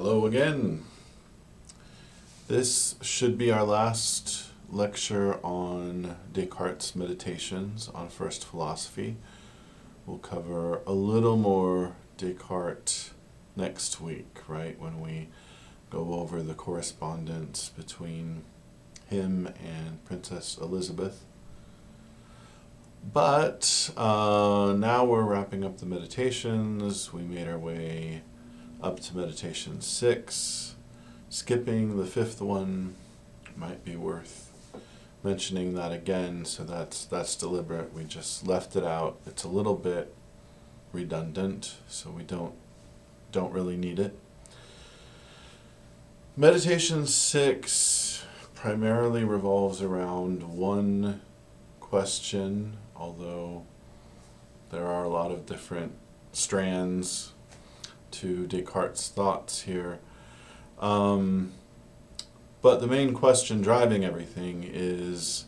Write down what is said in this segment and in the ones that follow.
Hello again. This should be our last lecture on Descartes' Meditations on First Philosophy. We'll cover a little more Descartes next week, right, when we go over the correspondence between him and Princess Elizabeth. But now we're wrapping up the meditations. We made our way up to meditation 6. Skipping the 5th one might be worth mentioning that again, so that's deliberate. We just left it out. It's a little bit redundant, so we don't really need it. Meditation 6 primarily revolves around one question, although there are a lot of different strands to Descartes' thoughts here. But the main question driving everything is,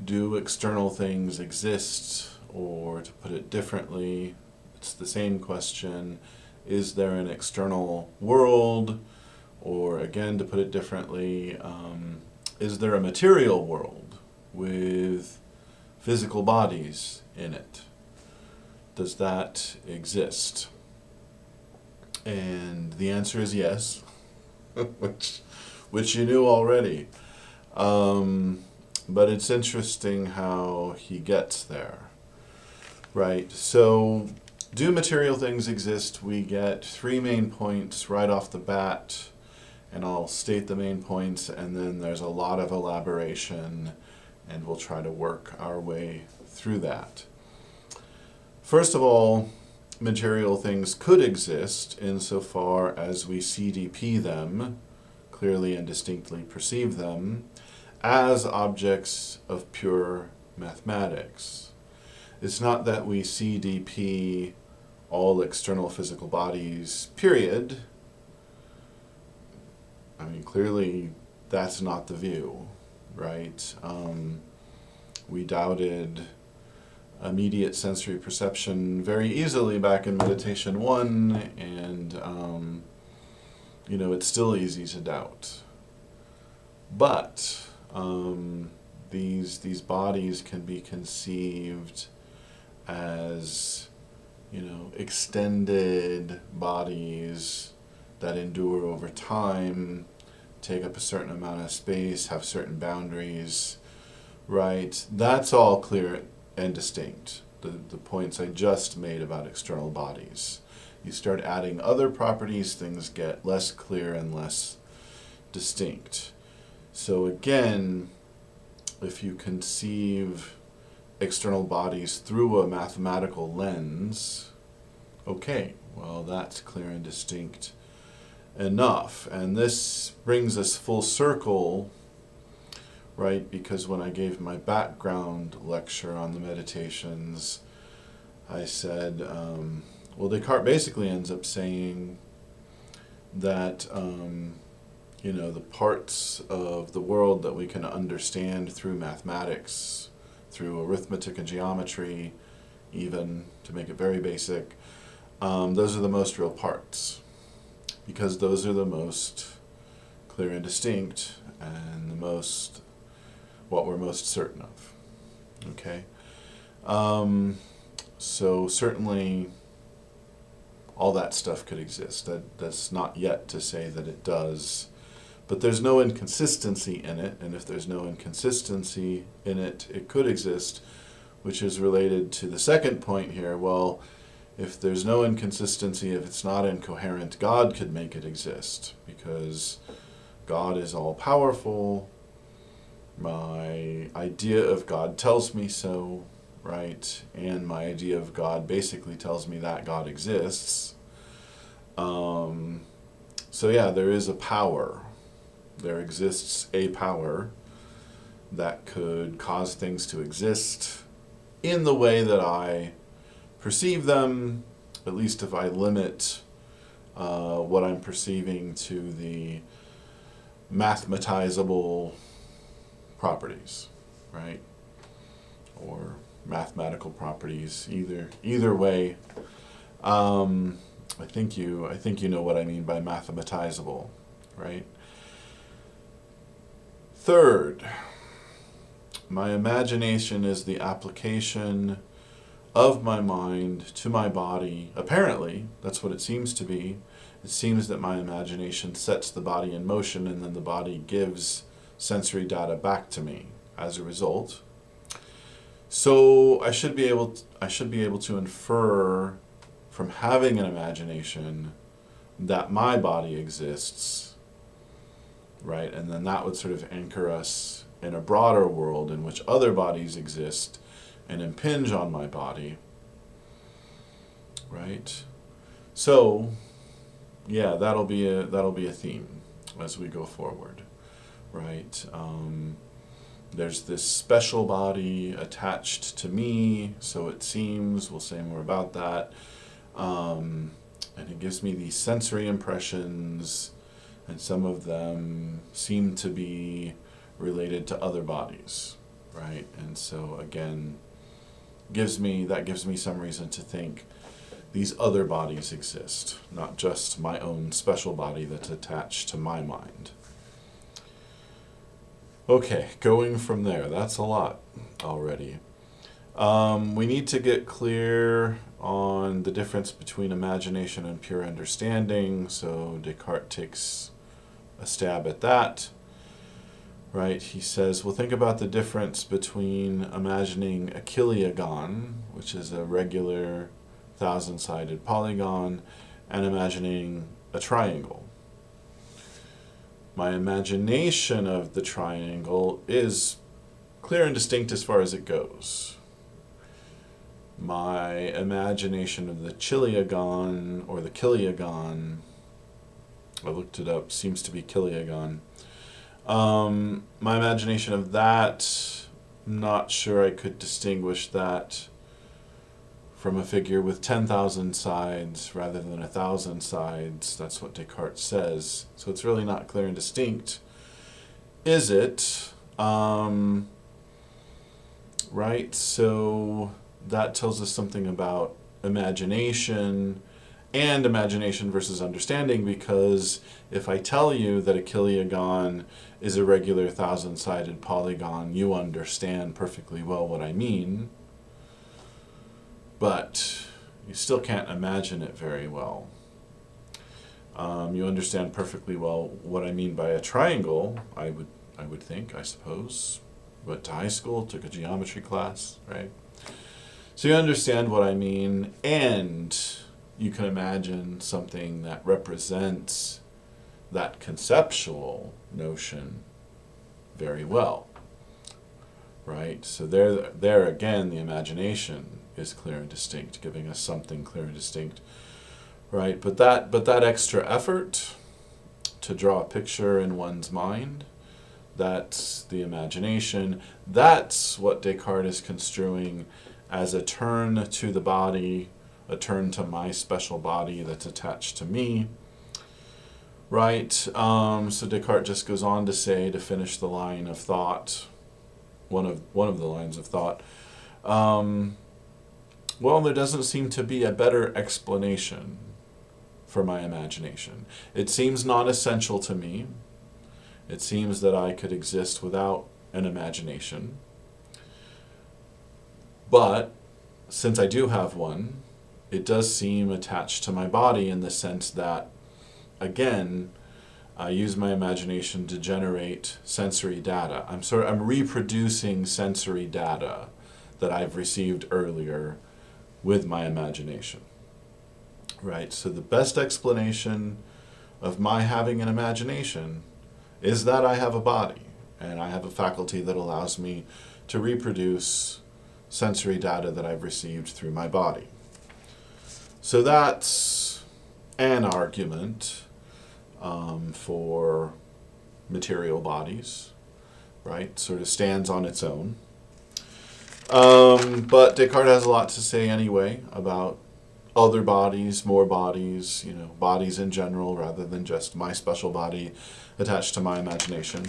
do external things exist? Or to put it differently, it's the same question, is there an external world? Or again, to put it differently, is there a material world with physical bodies in it? Does that exist? And the answer is yes, which you knew already. But it's interesting how he gets there, right? So, do material things exist? We get 3 main points right off the bat, and I'll state the main points, and then there's a lot of elaboration, and we'll try to work our way through that. First of all, material things could exist insofar as we CDP them, clearly and distinctly perceive them, as objects of pure mathematics. It's not that we CDP all external physical bodies, period. I mean, clearly that's not the view, right? We doubted immediate sensory perception very easily back in meditation 1, and it's still easy to doubt. But these bodies can be conceived as extended bodies that endure over time, take up a certain amount of space, have certain boundaries, right? That's all clear and distinct, the points I just made about external bodies. You start adding other properties, things get less clear and less distinct. So again, if you conceive external bodies through a mathematical lens, okay, well that's clear and distinct enough. And this brings us full circle, right? Because when I gave my background lecture on the meditations, I said, well, Descartes basically ends up saying that, the parts of the world that we can understand through mathematics, through arithmetic and geometry, even to make it very basic, those are the most real parts, because those are the most clear and distinct and the most what we're most certain of. Okay? So certainly all that stuff could exist. That's not yet to say that it does. But there's no inconsistency in it, and if there's no inconsistency in it, it could exist, which is related to the second point here. Well, if there's no inconsistency, if it's not incoherent, God could make it exist, because God is all-powerful. My idea of God tells me so, right? And my idea of God basically tells me that God exists. So yeah, there is a power. There exists a power that could cause things to exist in the way that I perceive them, at least if I limit what I'm perceiving to the mathematizable properties, right? Or mathematical properties, either way. I think you know what I mean by mathematizable, right? Third, my imagination is the application of my mind to my body. Apparently, that's what it seems to be. It seems that my imagination sets the body in motion, and then the body gives sensory data back to me as a result. So I should be able to infer from having an imagination that my body exists, right? And then that would sort of anchor us in a broader world in which other bodies exist and impinge on my body, right? So, yeah, that'll be a theme as we go forward, right? There's this special body attached to me, so it seems. We'll say more about that. And it gives me these sensory impressions, and some of them seem to be related to other bodies, right? And so again, gives me some reason to think these other bodies exist, not just my own special body that's attached to my mind. Okay, going from there, that's a lot already. We need to get clear on the difference between imagination and pure understanding, so Descartes takes a stab at that. Right, he says, well, think about the difference between imagining a kiliogon, which is a regular 1,000-sided polygon, and imagining a triangle. My imagination of the triangle is clear and distinct as far as it goes. My imagination of the chiliogon, or the kiliogon, I looked it up, seems to be kiliogon. My imagination of that, not sure I could distinguish that from a figure with 10,000 sides rather than 1,000 sides. That's what Descartes says. So it's really not clear and distinct, is it? Right, so that tells us something about imagination and imagination versus understanding, because if I tell you that a kiliogon is a regular 1,000-sided polygon, you understand perfectly well what I mean, but you still can't imagine it very well. You understand perfectly well what I mean by a triangle, I would think, I suppose. Went to high school, took a geometry class, right? So you understand what I mean, and you can imagine something that represents that conceptual notion very well, right? So there again, the imagination is clear and distinct, giving us something clear and distinct, right? But that extra effort to draw a picture in one's mind, that's the imagination. That's what Descartes is construing as a turn to the body, a turn to my special body that's attached to me, right? So Descartes just goes on to say, to finish the line of thought, one of the lines of thought, well, there doesn't seem to be a better explanation for my imagination. It seems non-essential to me. It seems that I could exist without an imagination. But since I do have one, it does seem attached to my body in the sense that, again, I use my imagination to generate sensory data. I'm reproducing sensory data that I've received earlier with my imagination, right? So the best explanation of my having an imagination is that I have a body, and I have a faculty that allows me to reproduce sensory data that I've received through my body. So that's an argument for material bodies, right? Sort of stands on its own. But Descartes has a lot to say anyway about other bodies, more bodies, bodies in general, rather than just my special body attached to my imagination.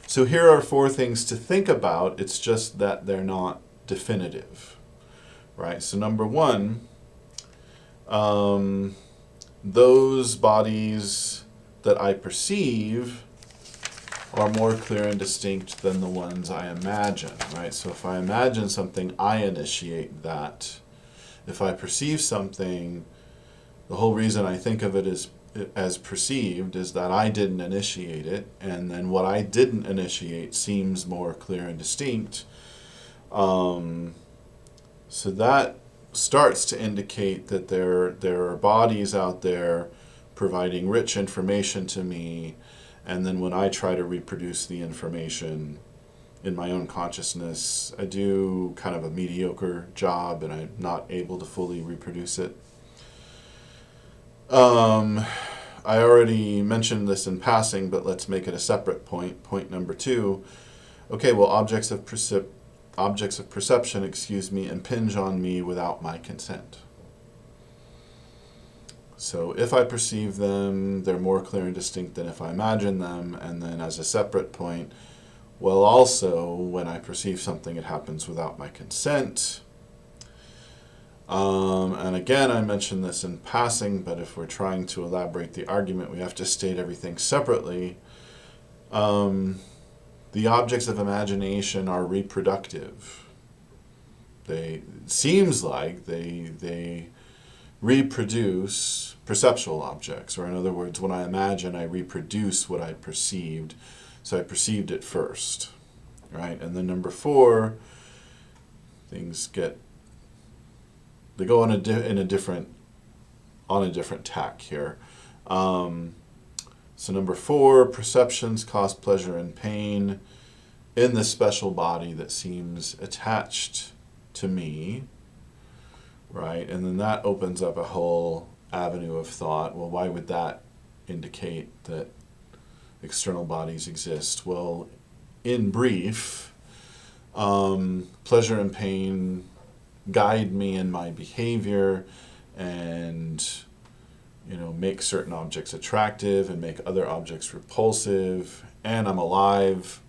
So here are 4 things to think about. It's just that they're not definitive, right? So number 1, those bodies that I perceive are more clear and distinct than the ones I imagine, right? So if I imagine something, I initiate that. If I perceive something, the whole reason I think of it as perceived is that I didn't initiate it, and then what I didn't initiate seems more clear and distinct. So that starts to indicate that there are bodies out there providing rich information to me, and then when I try to reproduce the information in my own consciousness, I do kind of a mediocre job and I'm not able to fully reproduce it. I already mentioned this in passing, but let's make it a separate point. Point number 2. Okay, well, objects of perception, impinge on me without my consent. So if I perceive them, they're more clear and distinct than if I imagine them. And then as a separate point, well, also, when I perceive something, it happens without my consent. And again, I mentioned this in passing, but if we're trying to elaborate the argument, we have to state everything separately. The objects of imagination are reproductive. It seems like they reproduce perceptual objects, or in other words, when I imagine, I reproduce what I perceived, so I perceived it first, right? And then number 4, things they go on a different tack here. So number 4, perceptions cause pleasure and pain in the special body that seems attached to me, right? And then that opens up a whole avenue of thought. Well, why would that indicate that external bodies exist? Well, in brief, pleasure and pain guide me in my behavior and make certain objects attractive and make other objects repulsive, and I'm alive.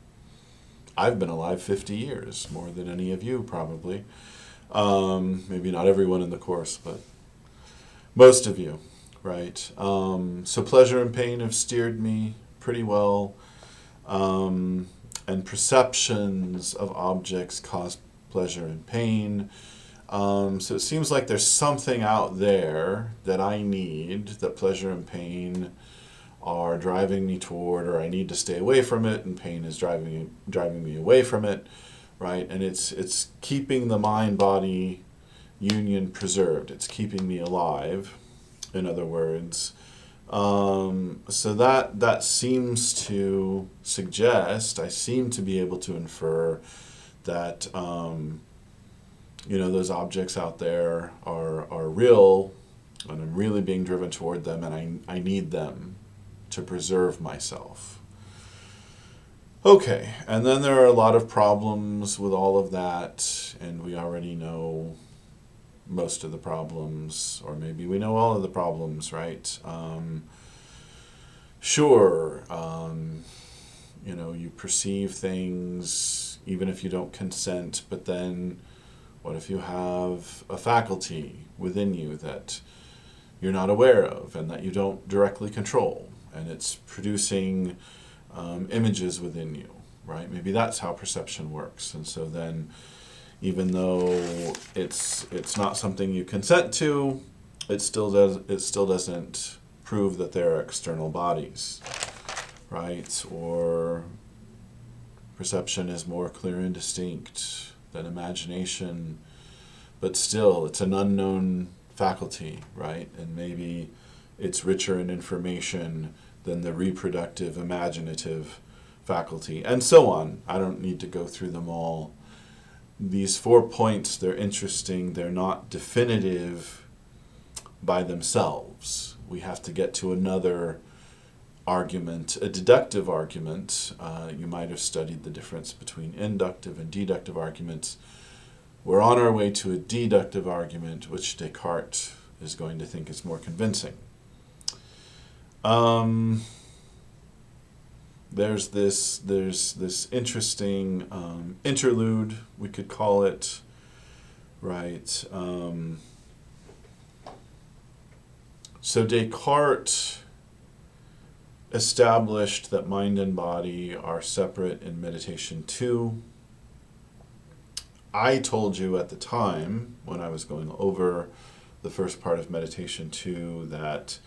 I've been alive 50 years, more than any of you probably. Maybe not everyone in the course, but most of you, right? So pleasure and pain have steered me pretty well, and perceptions of objects cause pleasure and pain. So it seems like there's something out there that I need, that pleasure and pain are driving me toward, or I need to stay away from it, and pain is driving me away from it, right? And it's keeping the mind-body union preserved. It's keeping me alive, in other words. So that seems to suggest, I seem to be able to infer that those objects out there are real, and I'm really being driven toward them, and I need them to preserve myself. Okay, and then there are a lot of problems with all of that, and we already know most of the problems, or maybe we know all of the problems, right? Sure, you perceive things even if you don't consent, but then what if you have a faculty within you that you're not aware of and that you don't directly control, and it's producing images within you, right? Maybe that's how perception works. And so then, even though it's not something you consent to, it still doesn't prove that there are external bodies, right? Or perception is more clear and distinct than imagination, but still it's an unknown faculty, right? And maybe it's richer in information than the reproductive, imaginative faculty, and so on. I don't need to go through them all. These 4 points, they're interesting. They're not definitive by themselves. We have to get to another argument, a deductive argument. You might have studied the difference between inductive and deductive arguments. We're on our way to a deductive argument, which Descartes is going to think is more convincing. There's this interesting interlude, we could call it, right? So Descartes established that mind and body are separate in meditation 2. I told you at the time, when I was going over the first part of meditation 2, that,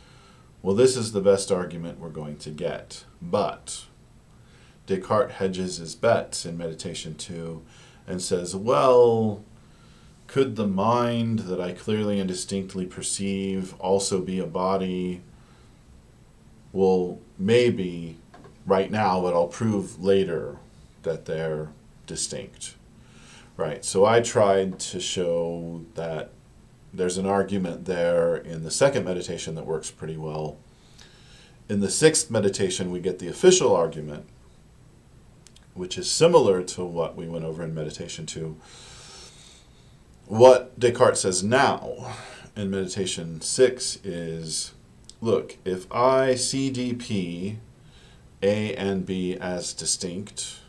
well, this is the best argument we're going to get. But Descartes hedges his bets in meditation 2 and says, well, could the mind that I clearly and distinctly perceive also be a body? Well, maybe right now, but I'll prove later that they're distinct. Right, so I tried to show that there's an argument there in the second meditation that works pretty well. In the sixth meditation, we get the official argument, which is similar to what we went over in meditation 2. What Descartes says now in meditation 6 is, look, if I CDP A and B as distinct,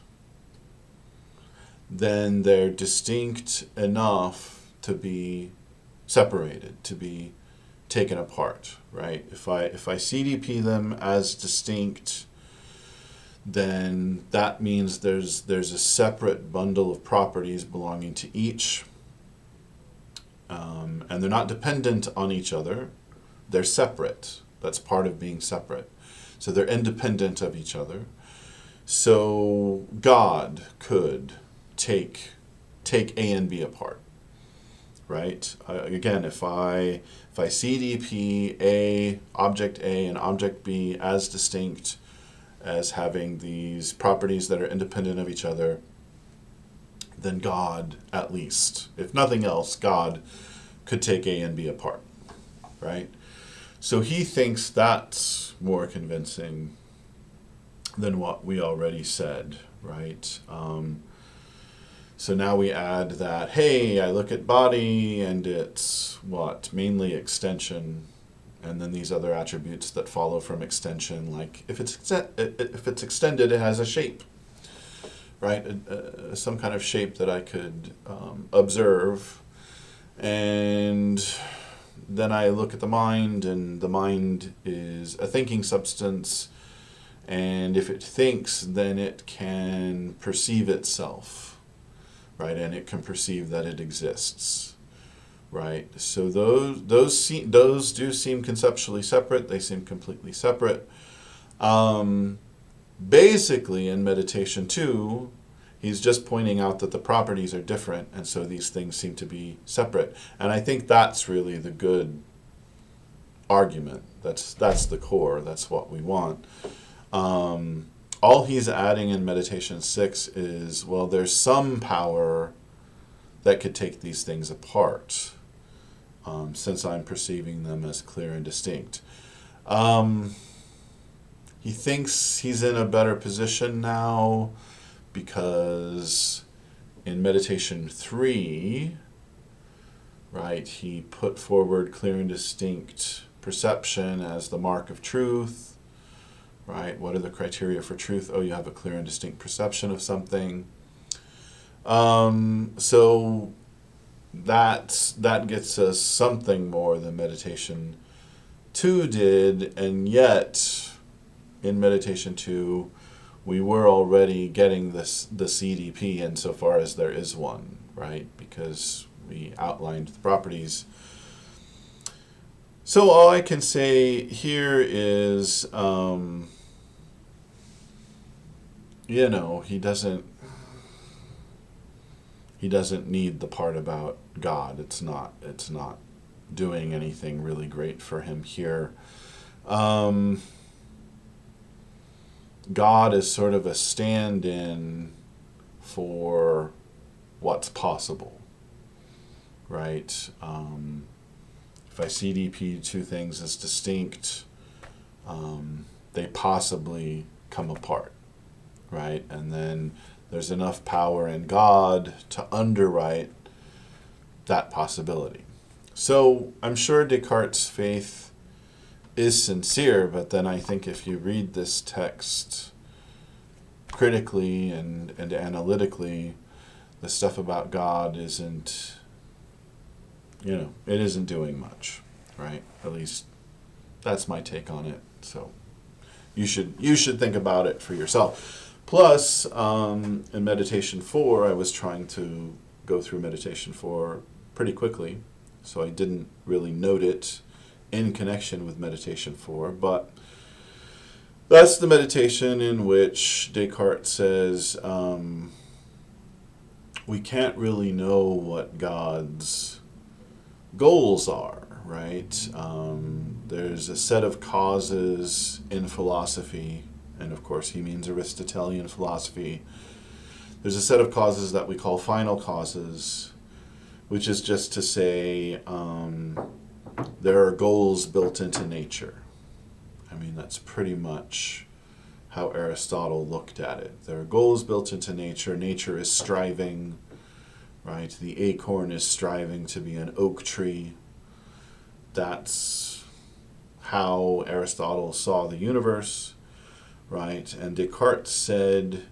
then they're distinct enough to be separated, to be taken apart, right? If I CDP them as distinct, then that means there's a separate bundle of properties belonging to each, and they're not dependent on each other. They're separate. That's part of being separate. So they're independent of each other. So God could take A and B apart, right? Again, if I CDP object A and object B as distinct, as having these properties that are independent of each other, then God, at least, if nothing else, God could take A and B apart, right? So he thinks that's more convincing than what we already said, right? So now we add that, hey, I look at body and it's what? Mainly extension, and then these other attributes that follow from extension, like if it's extended, it has a shape, right? Some kind of shape that I could observe. And then I look at the mind, and the mind is a thinking substance, and if it thinks, then it can perceive itself, right? And it can perceive that it exists, right? So those do seem conceptually separate. They seem completely separate. Basically, in meditation 2, he's just pointing out that the properties are different, and so these things seem to be separate. And I think that's really the good argument. That's the core. That's what we want. All he's adding in meditation 6 is, well, there's some power that could take these things apart, since I'm perceiving them as clear and distinct. He thinks he's in a better position now because in meditation 3, right, he put forward clear and distinct perception as the mark of truth, right? What are the criteria for truth? Oh, you have a clear and distinct perception of something. So that gets us something more than meditation 2 did, and yet in meditation 2, we were already getting the CDP insofar as there is one, right? Because we outlined the properties. So all I can say here is, he doesn't need the part about God. It's not doing anything really great for him here. God is sort of a stand-in for what's possible, right? If I CDP two things as distinct, they possibly come apart, right? And then there's enough power in God to underwrite that possibility. So I'm sure Descartes' faith is sincere, but then I think if you read this text critically and analytically, the stuff about God isn't, it isn't doing much, right? At least That's my take on it. So you should think about it for yourself. Plus, in Meditation 4, I was trying to go through Meditation 4 pretty quickly, so I didn't really note it in connection with Meditation 4, but that's the meditation in which Descartes says we can't really know what God's goals are, right? There's a set of causes in philosophy, and of course he means Aristotelian philosophy. There's a set of causes that we call final causes, which is just to say there are goals built into nature. I mean, that's pretty much how Aristotle looked at it. There are goals built into nature. Nature is striving, right? The acorn is striving to be an oak tree. That's how Aristotle saw the universe, right? And Descartes said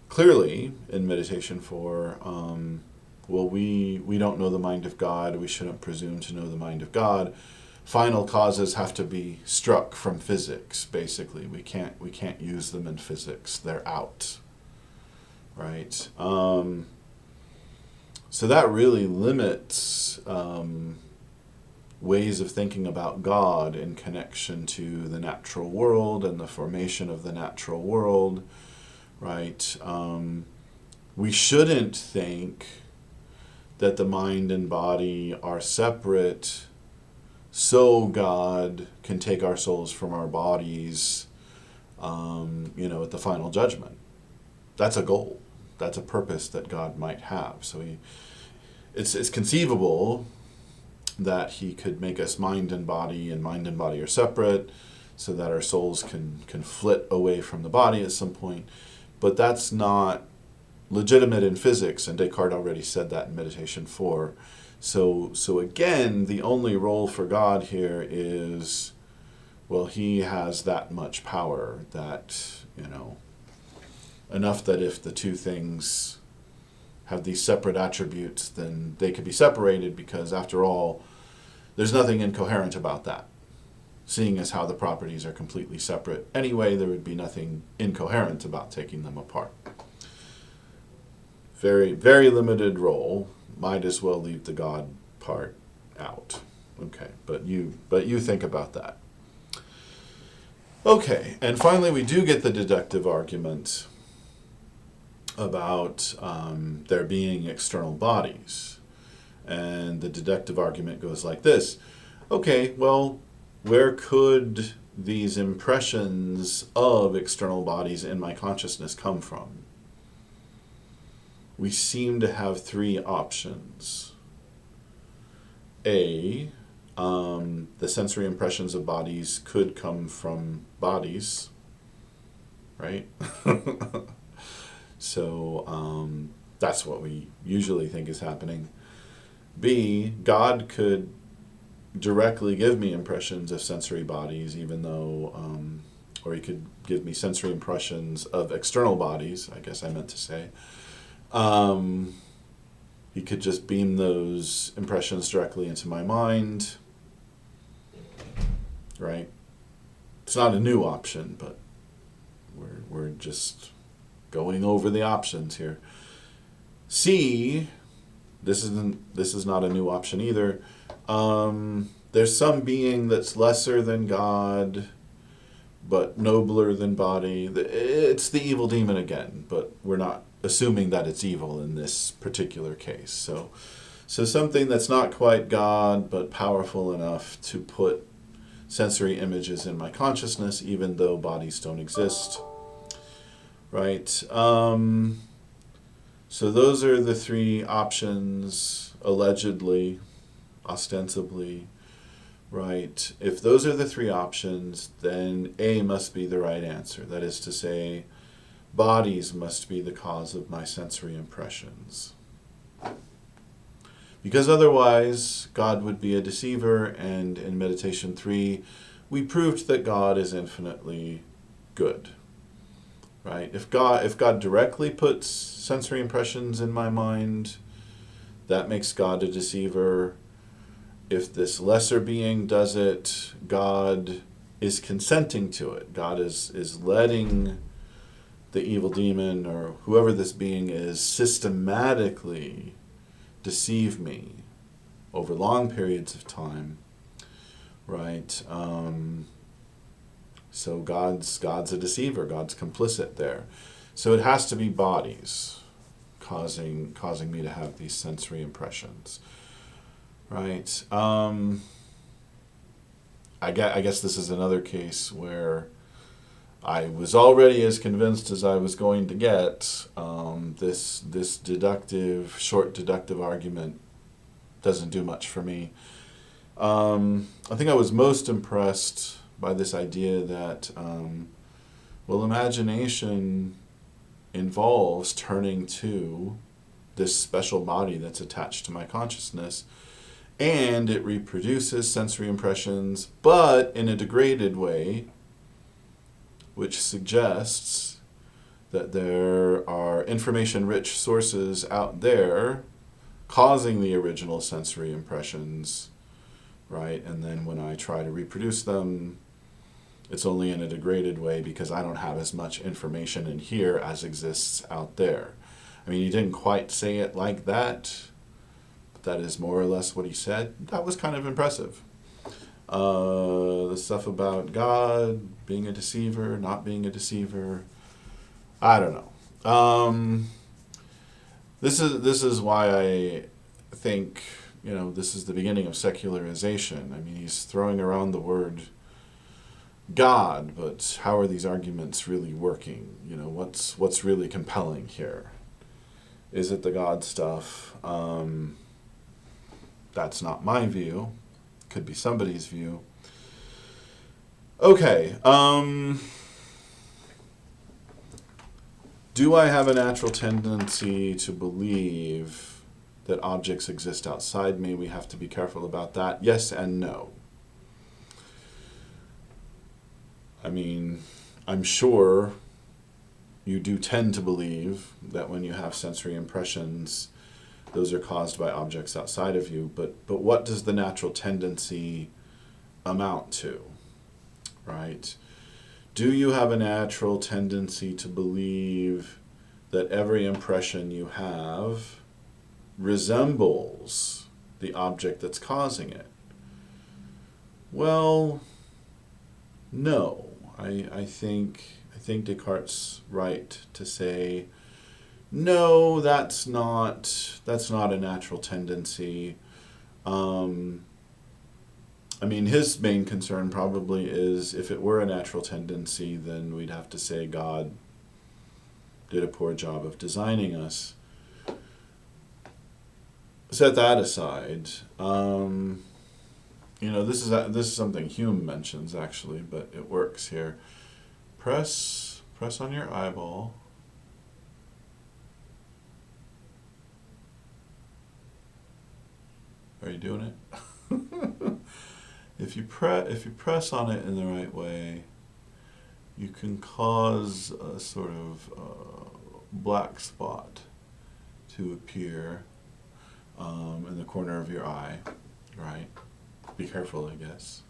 clearly in Meditation 4, well, we don't know the mind of God. We shouldn't presume to know the mind of God. Final causes have to be struck from physics, basically. We can't use them in physics. They're out, right? So that really limits ways of thinking about God in connection to the natural world and the formation of the natural world, right? We shouldn't think that the mind and body are separate so God can take our souls from our bodies, at the final judgment. That's a goal. That's a purpose that God might have. So it's conceivable that he could make us mind and body are separate, so that our souls can flit away from the body at some point. But that's not legitimate in physics, and Descartes already said that in Meditation 4. So again, the only role for God here is, well, he has that much power that, enough that if the two things have these separate attributes, then they could be separated, because after all, there's nothing incoherent about that. Seeing as how the properties are completely separate anyway, there would be nothing incoherent about taking them apart. Very, very limited role. Might as well leave the God part out. Okay, but you think about that. Okay, and finally we do get the deductive argument about there being external bodies. And the deductive argument goes like this. Okay, well, where could these impressions of external bodies in my consciousness come from? We seem to have three options. A, the sensory impressions of bodies could come from bodies, right? So that's what we usually think is happening. B, God could directly give me impressions of sensory bodies, even though, or he could give me sensory impressions of external bodies, I guess I meant to say. He could just beam those impressions directly into my mind, right? It's not a new option, but we're just going over the options here. C, this is not a new option either. There's some being that's lesser than God, but nobler than body. It's the evil demon again, but we're not assuming that it's evil in this particular case. So something that's not quite God, but powerful enough to put sensory images in my consciousness, even though bodies don't exist. Right? So those are the three options, allegedly, ostensibly. Right? If those are the three options, then A must be the right answer. That is to say, bodies must be the cause of my sensory impressions. Because otherwise, God would be a deceiver, and in Meditation 3, we proved that God is infinitely good. Right? If God directly puts sensory impressions in my mind, that makes God a deceiver. if this lesser being does it, God is consenting to it. God is letting the evil demon or whoever this being is systematically deceive me over long periods of time, right? So God's a deceiver. God's complicit there. So it has to be bodies causing me to have these sensory impressions, right? I guess this is another case where I was already as convinced as I was going to get. This short deductive argument doesn't do much for me. I think I was most impressed by this idea that, imagination involves turning to this special body that's attached to my consciousness, and it reproduces sensory impressions, but in a degraded way, which suggests that there are information-rich sources out there causing the original sensory impressions, right? And then when I try to reproduce them, it's only in a degraded way because I don't have as much information in here as exists out there. I mean, he didn't quite say it like that, but that is more or less what he said. That was kind of impressive. The stuff about God being a deceiver, not being a deceiver, I don't know. This is why I think, this is the beginning of secularization. I mean, he's throwing around the word God, but how are these arguments really working? What's really compelling here? Is it the God stuff? That's not my view. Could be somebody's view. Okay. Do I have a natural tendency to believe that objects exist outside me? We have to be careful about that. Yes and no. I mean, I'm sure you do tend to believe that when you have sensory impressions, those are caused by objects outside of you. But what does the natural tendency amount to, right? Do you have a natural tendency to believe that every impression you have resembles the object that's causing it? Well, no. I think Descartes' right to say, no, that's not a natural tendency. I mean, his main concern probably is if it were a natural tendency, then we'd have to say God did a poor job of designing us. Set that aside. This is something Hume mentions actually, but it works here. Press on your eyeball. Are you doing it? If you press on it in the right way, you can cause a sort of black spot to appear in the corner of your eye, right? Be careful, I guess.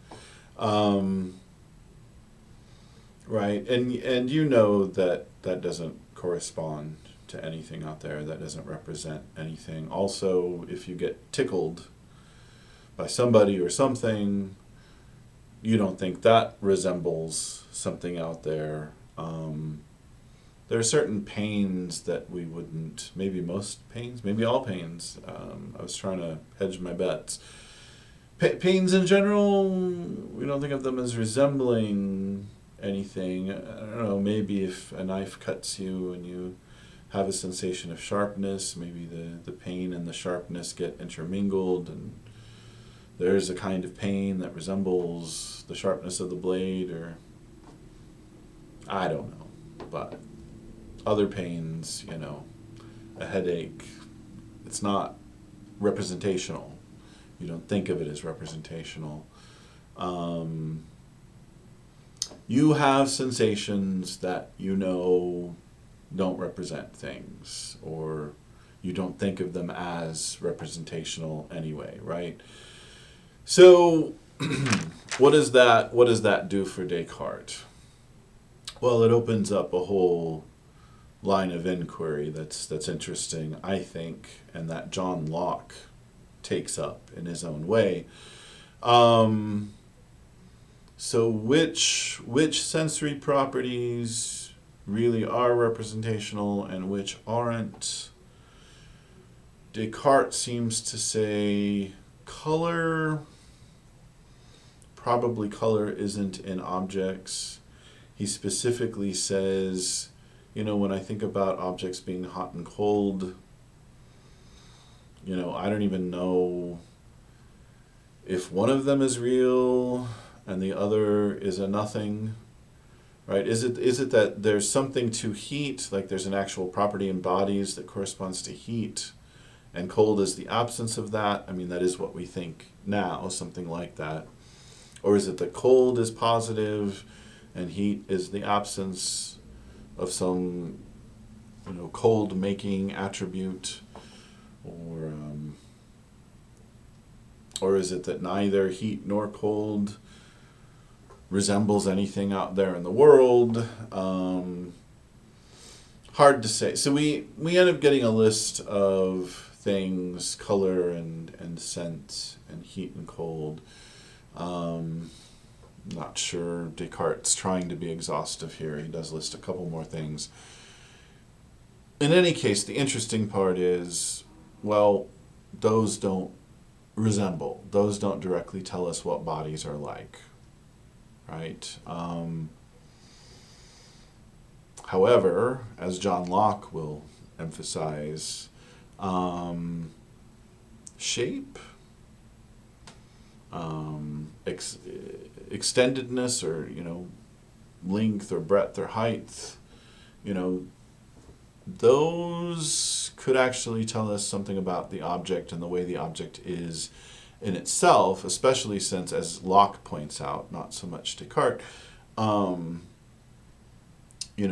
Right, and you know that doesn't correspond to anything out there. That doesn't represent anything. Also, if you get tickled by somebody or something, you don't think that resembles something out there. There are certain pains that we wouldn't, maybe most pains, maybe all pains. I was trying to hedge my bets. Pains in general, we don't think of them as resembling anything. I don't know, maybe if a knife cuts you and you have a sensation of sharpness, maybe the pain and the sharpness get intermingled, and there's a kind of pain that resembles the sharpness of the blade, or I don't know. But other pains, a headache, it's not representational. You don't think of it as representational. You have sensations that don't represent things, or you don't think of them as representational anyway, right? So, what does that do for Descartes? Well, it opens up a whole line of inquiry that's interesting, I think, and that John Locke takes up in his own way. Um, so, which sensory properties really are representational and which aren't? Descartes seems to say color. Probably color isn't in objects. He specifically says, when I think about objects being hot and cold, I don't even know if one of them is real and the other is a nothing, right? Is it that there's something to heat, like there's an actual property in bodies that corresponds to heat, and cold is the absence of that? I mean, that is what we think now, something like that. Or is it that cold is positive and heat is the absence of some, cold making attribute? Or is it that neither heat nor cold resembles anything out there in the world? Hard to say. So we end up getting a list of things, color and scent and heat and cold. Not sure Descartes' trying to be exhaustive here. He does list a couple more things. In any case, the interesting part is, well, those don't resemble. Those don't directly tell us what bodies are like, right? However, as John Locke will emphasize, shape, extendedness, or length or breadth or height, those could actually tell us something about the object and the way the object is in itself, especially since, as Locke points out, not so much Descartes,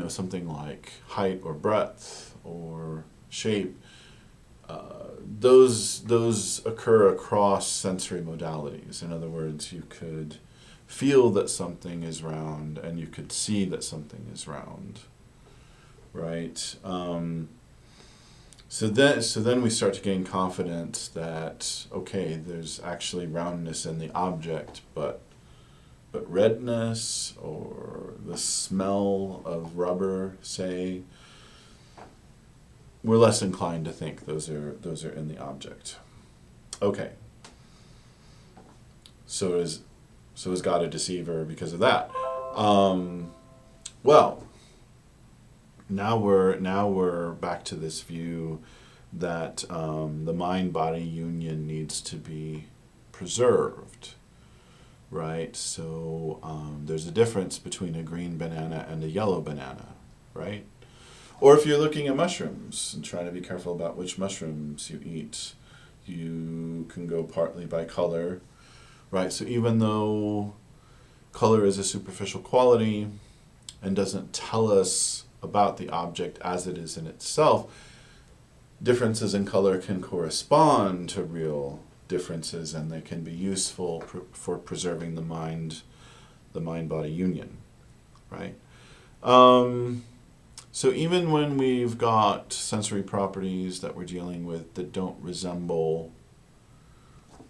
something like height or breadth or shape, those occur across sensory modalities. In other words, you could feel that something is round and you could see that something is round, right? So then we start to gain confidence that, okay, there's actually roundness in the object, but redness or the smell of rubber, say, we're less inclined to think those are in the object. Okay. So is God a deceiver because of that? Well, now we're back to this view that the mind-body union needs to be preserved, right? So there's a difference between a green banana and a yellow banana, right? Or if you're looking at mushrooms and trying to be careful about which mushrooms you eat, you can go partly by color, right? So even though color is a superficial quality and doesn't tell us about the object as it is in itself, differences in color can correspond to real differences, and they can be useful for preserving the mind-body union, right? So even when we've got sensory properties that we're dealing with that don't resemble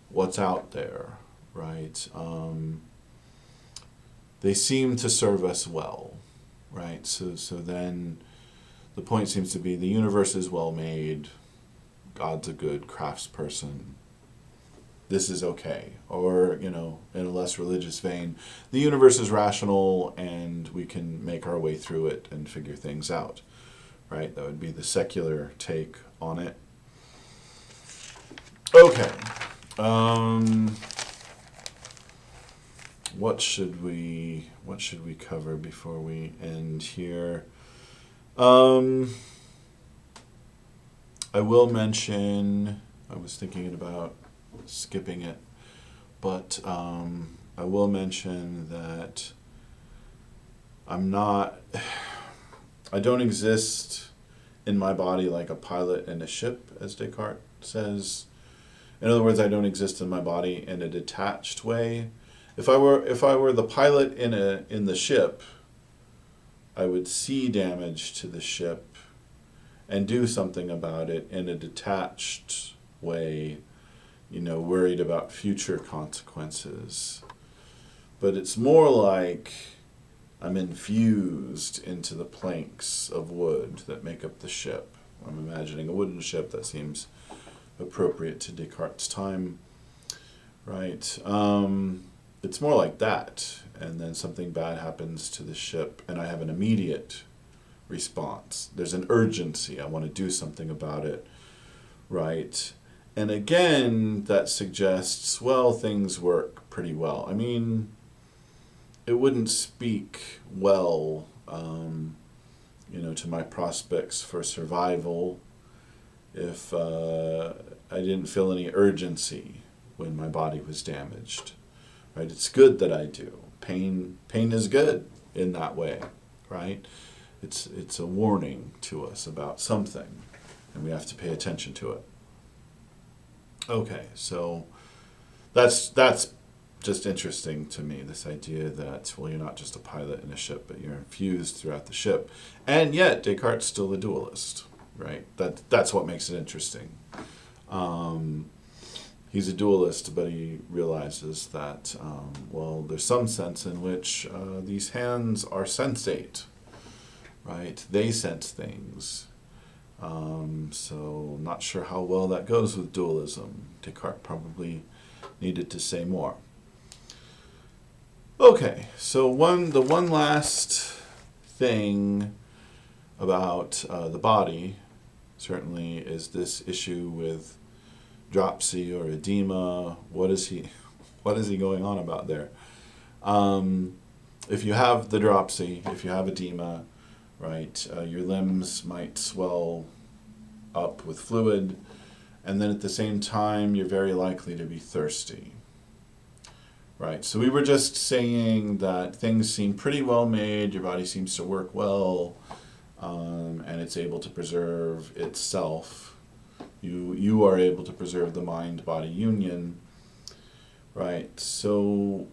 what's out there, right? They seem to serve us well, right? So then the point seems to be the universe is well made, God's a good craftsperson, this is okay. Or, in a less religious vein, the universe is rational and we can make our way through it and figure things out, right? That would be the secular take on it. Okay. What should we cover before we end here? I will mention, I was thinking about skipping it, but I will mention that I don't exist in my body like a pilot in a ship, as Descartes says, In other words, I don't exist in my body in a detached way. If I were the pilot in the ship, I would see damage to the ship and do something about it in a detached way, worried about future consequences. But it's more like I'm infused into the planks of wood that make up the ship. I'm imagining a wooden ship. That seems appropriate to Descartes' time, right? It's more like that. And then something bad happens to the ship, and I have an immediate response. There's an urgency. I want to do something about it, right? And again, that suggests, well, things work pretty well. I mean, it wouldn't speak well, to my prospects for survival if I didn't feel any urgency when my body was damaged. Right? It's good that I do. Pain is good in that way, right? It's a warning to us about something, and we have to pay attention to it. Okay, so that's just interesting to me, this idea that, well, you're not just a pilot in a ship, but you're infused throughout the ship. And yet, Descartes' still a dualist, right? That's what makes it interesting. He's a dualist, but he realizes that, there's some sense in which these hands are sensate, right? They sense things. So not sure how well that goes with dualism. Descartes probably needed to say more. Okay, so the one last thing about the body certainly is this issue with dropsy or edema. What is he going on about there? If you have the dropsy, if you have edema, right, your limbs might swell up with fluid, and then at the same time you're very likely to be thirsty. Right, so we were just saying that things seem pretty well made, your body seems to work well, and it's able to preserve itself. You are able to preserve the mind-body union, right? So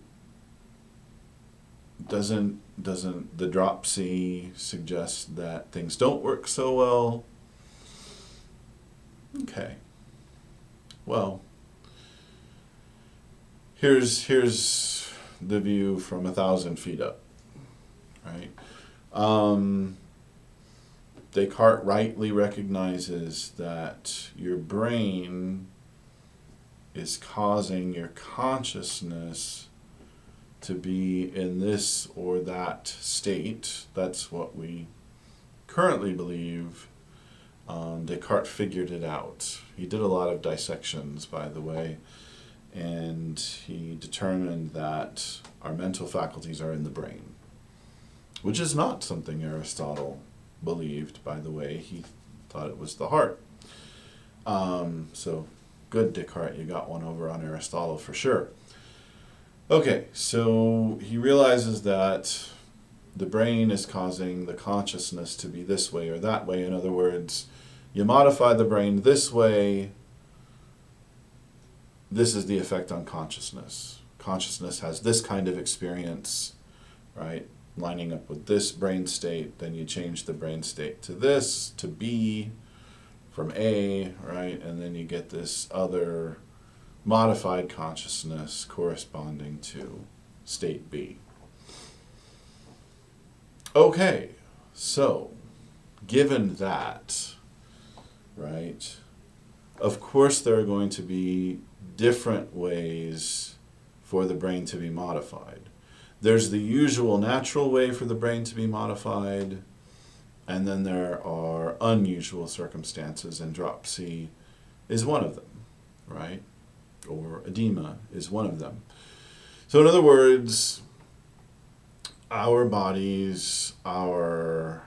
doesn't the dropsy suggest that things don't work so well? Okay, well, here's the view from 1,000 feet up, right? Descartes rightly recognizes that your brain is causing your consciousness to be in this or that state. That's what we currently believe. Descartes figured it out. He did a lot of dissections, by the way, and he determined that our mental faculties are in the brain, which is not something Aristotle believed, by the way. He thought it was the heart. So good, Descartes, you got one over on Aristotle for sure. Okay, so he realizes that the brain is causing the consciousness to be this way or that way. In other words, you modify the brain this way, this is the effect on consciousness. Consciousness has this kind of experience, right? Lining up with this brain state, then you change the brain state to this, to B, from A, right? And then you get this other modified consciousness corresponding to state B. Okay, so given that, right, of course there are going to be different ways for the brain to be modified. There's the usual natural way for the brain to be modified, and then there are unusual circumstances, and dropsy is one of them, right? Or edema is one of them. So in other words, our bodies are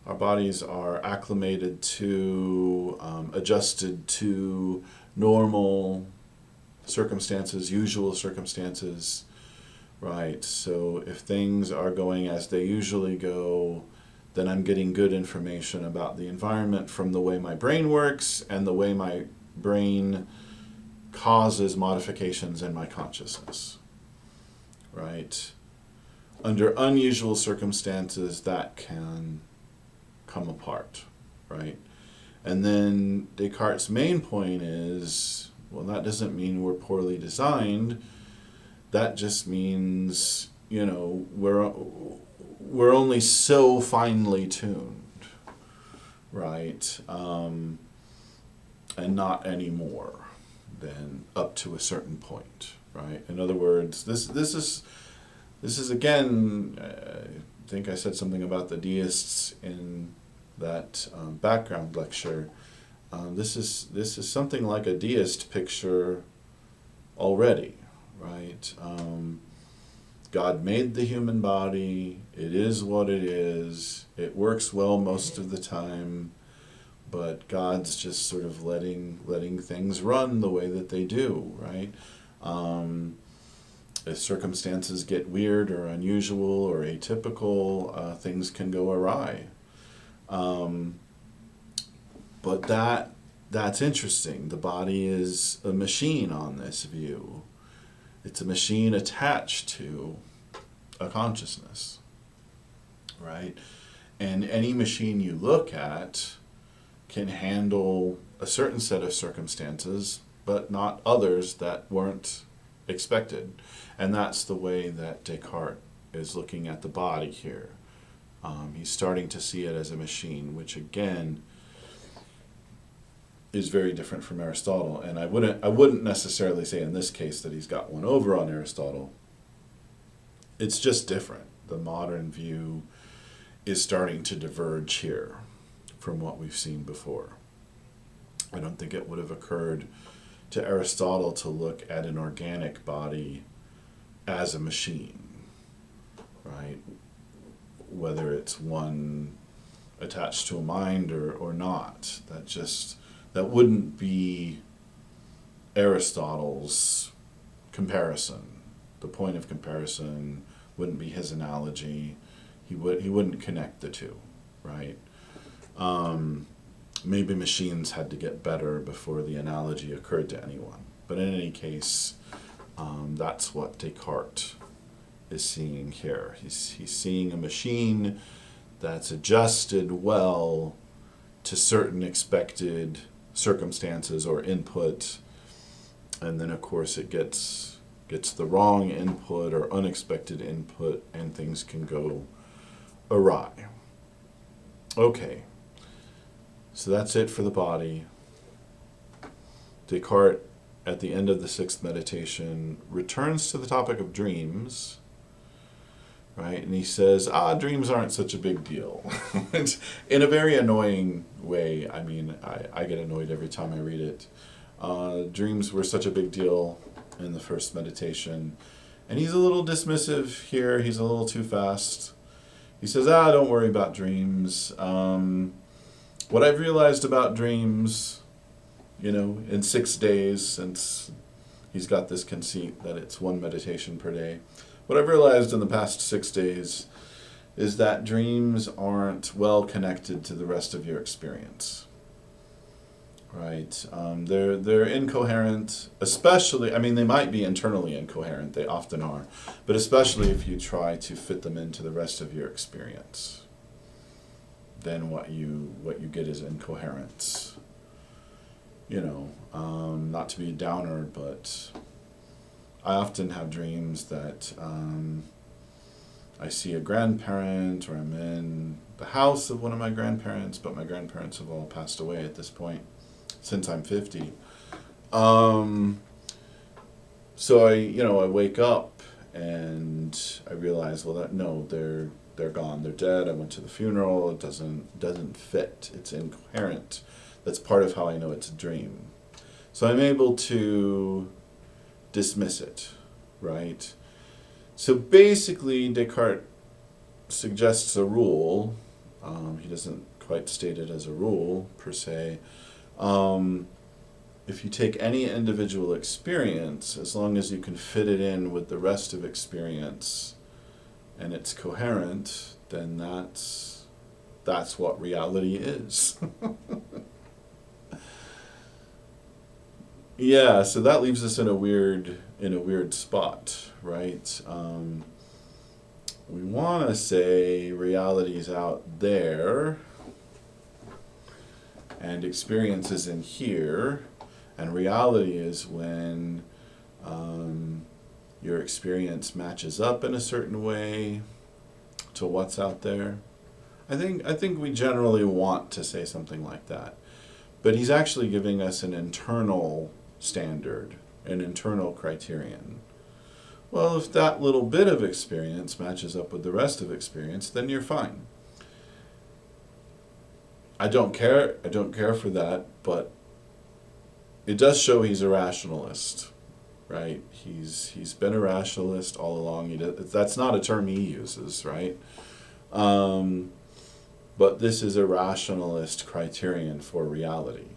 acclimated to, adjusted to normal circumstances, usual circumstances, right? So if things are going as they usually go, then I'm getting good information about the environment from the way my brain works, and the way my brain causes modifications in my consciousness, right? Under unusual circumstances, that can come apart, right? And then Descartes' main point is, well, that doesn't mean we're poorly designed. That just means, we're only so finely tuned, right? And not any more than up to a certain point, right? In other words, this is again, I think I said something about the deists in that background lecture. This is something like a deist picture already, right? God made the human body. It is what it is. It works well most of the time, but God's just sort of letting things run the way that they do, right? If circumstances get weird or unusual or atypical, things can go awry. But that's interesting. The body is a machine on this view. It's a machine attached to a consciousness, right? And any machine you look at can handle a certain set of circumstances, but not others that weren't expected. And that's the way that Descartes is looking at the body here. He's starting to see it as a machine, which again is very different from Aristotle. And I wouldn't necessarily say in this case that he's got one over on Aristotle. It's just different. The modern view is starting to diverge here from what we've seen before. I don't think it would have occurred to Aristotle to look at an organic body as a machine, right? Whether it's one attached to a mind or not. That wouldn't be Aristotle's comparison. The point of comparison wouldn't be his analogy. He wouldn't connect the two, right? Maybe machines had to get better before the analogy occurred to anyone. But in any case, that's what Descartes is seeing here. He's seeing a machine that's adjusted well to certain expected circumstances or input, and then of course it gets the wrong input or unexpected input, and things can go awry. Okay, so that's it for the body. Descartes, at the end of the sixth meditation, returns to the topic of dreams, right? And he says, dreams aren't such a big deal. In a very annoying way. I mean, I get annoyed every time I read it. Dreams were such a big deal in the first meditation. And he's a little dismissive here. He's a little too fast. He says, don't worry about dreams. What I've realized about dreams, in 6 days, since he's got this conceit that it's one meditation per day, what I've realized in the past 6 days is that dreams aren't well connected to the rest of your experience, right? They're incoherent, especially, they might be internally incoherent, they often are, but especially if you try to fit them into the rest of your experience, then what you get is incoherence. Not to be a downer, but I often have dreams that I see a grandparent, or I'm in the house of one of my grandparents, but my grandparents have all passed away at this point, since I'm 50. So I wake up and I realize, they're gone, they're dead. I went to the funeral. It doesn't fit. It's incoherent. That's part of how I know it's a dream. So I'm able to dismiss it, right? So basically, Descartes suggests a rule. He doesn't quite state it as a rule, per se. If you take any individual experience, as long as you can fit it in with the rest of experience, and it's coherent, then that's what reality is. Yeah, so that leaves us in a weird spot, right? We want to say reality is out there and experience is in here, and reality is when your experience matches up in a certain way to what's out there. I think we generally want to say something like that. But he's actually giving us an internal standard, an internal criterion. Well, if that little bit of experience matches up with the rest of experience, then you're fine. I don't care for that, but it does show he's a rationalist, right? He's been a rationalist all along. That's not a term he uses, right? But this is a rationalist criterion for reality.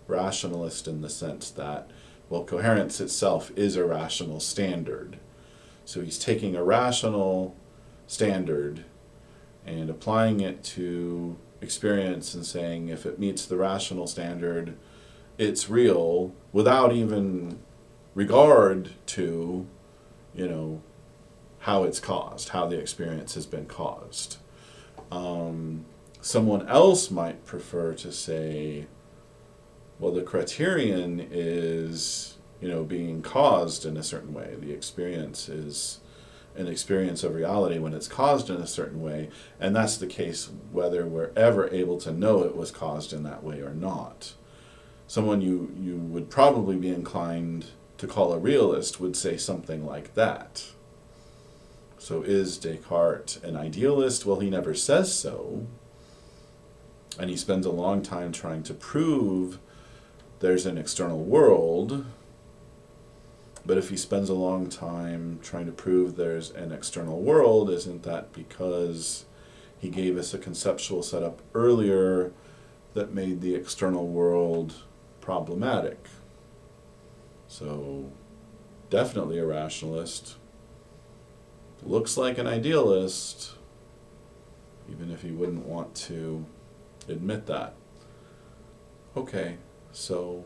Rationalist in the sense that, well, coherence itself is a rational standard. So he's taking a rational standard and applying it to experience and saying if it meets the rational standard, it's real without even regard to, how it's caused, how the experience has been caused. Someone else might prefer to say, well, the criterion is, being caused in a certain way. The experience is an experience of reality when it's caused in a certain way, and that's the case whether we're ever able to know it was caused in that way or not. Someone you would probably be inclined to call a realist would say something like that. So is Descartes an idealist? Well, he never says so. And he spends a long time trying to prove there's an external world. But if he spends a long time trying to prove there's an external world, isn't that because he gave us a conceptual setup earlier that made the external world problematic? So, definitely a rationalist. Looks like an idealist, even if he wouldn't want to admit that. Okay, so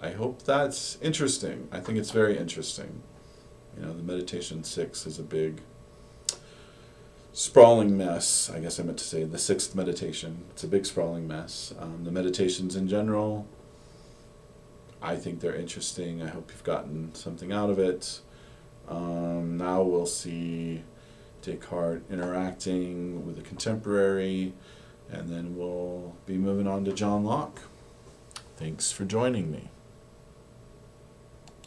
I hope that's interesting. I think it's very interesting. The Meditation 6 is a big sprawling mess. I guess I meant to say the sixth meditation. It's a big sprawling mess. The meditations in general, I think they're interesting. I hope you've gotten something out of it. Now we'll see Descartes interacting with a contemporary, and then we'll be moving on to John Locke. Thanks for joining me.